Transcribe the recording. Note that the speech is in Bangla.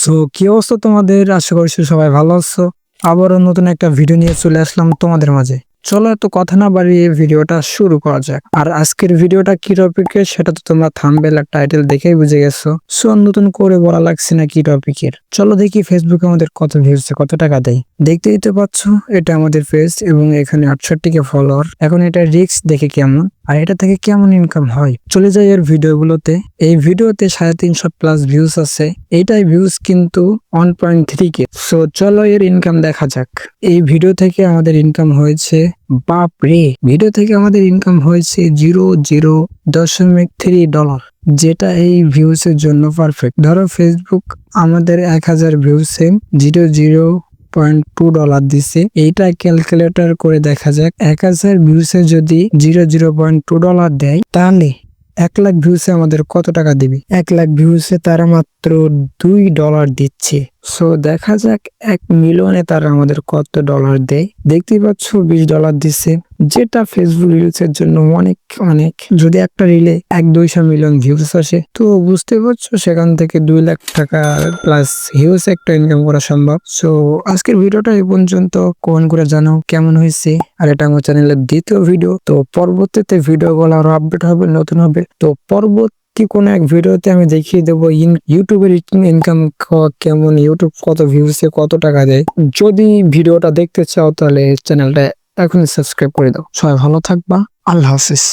সো কি অবস্থা তোমাদের? আশা করছি সবাই ভালো আছো। আবারও নতুন একটা ভিডিও নিয়ে চলে আসলাম তোমাদের মাঝে। চলো এত কথা না বাড়িয়ে ভিডিওটা শুরু করা যাক। আর আজকের ভিডিওটা কি টপিকের সেটা তো তোমরা থাম্বনেল আর টাইটেল দেখেই বুঝে গেছো। সো নতুন করে বলা লাগছে না কি টপিকের। চলো দেখি ফেসবুকে আমাদের কত ভিউছে, কত টাকা দেয়। দেখতে দিতে পাচ্ছ, এটা আমাদের পেজ এবং এখানে 68 কে ফলোয়ার। এখন এটা রিস্ক দেখে কেমন আর এটা থেকে কেমন ইনকাম হয়। চলে যাই এর ভিডিওগুলোতে। এই ভিডিওতে 350+ ভিউজ আছে। এইটাই ভিউজ কিন্তু 1.3K। সো চলো এর ইনকাম দেখা যাক। এই ভিডিও থেকে আমাদের ইনকাম হয়েছে, বাপ রে, ভিডিও থেকে আমাদের ইনকাম হয়েছে $0.3, যেটা এই ভিউজ এর জন্য পারফেক্ট। ধরো ফেসবুক আমাদের 1000 ভিউসে $0.2 দিছে। এইটা ক্যালকুলেটর করে দেখা যাক, 1000 ভিউসে যদি $0.2 দেয় তাহলে 1 লাখ ভিউসে আমাদের কত টাকা দিবে। 1 লাখ ভিউসে তারা মাত্র $2 দিচ্ছে। সো দেখা যাক 1 মিলিয়নে তারা আমাদের কত ডলার দেয়। দেখতেই পাচ্ছ $20 দিচ্ছে, যেটা ফেসবুক রিলস এর জন্য অনেক অনেক। যদি একটা রিলে 1-200 মিলিয়ন ভিউস আসে তো বুঝতে পারছো সেখান থেকে 2 লাখ টাকা প্লাস হিউজ একটা ইনকাম করা সম্ভব। সো আজকের ভিডিওটা এই পর্যন্ত। কমেন্ট করে জানাও কেমন হয়েছে। আর এটা আমার চ্যানেলের দ্বিতীয় ভিডিও। তো পরবর্তীতে ভিডিওগুলো আরো আপডেট হবে, নতুন হবে। তো পরবর্তী কোন এক ভিডিওতে আমি দেখিয়ে দেবো ইউটিউবের ইনকাম কেমন, ইউটিউব কত ভিউসে কত টাকা দেয়। যদি ভিডিওটা দেখতে চাও তাহলে চ্যানেলটা এখনই সাবস্ক্রাইব করে দাও। সবাই ভালো থাকবা। আল্লাহ হাফিজ।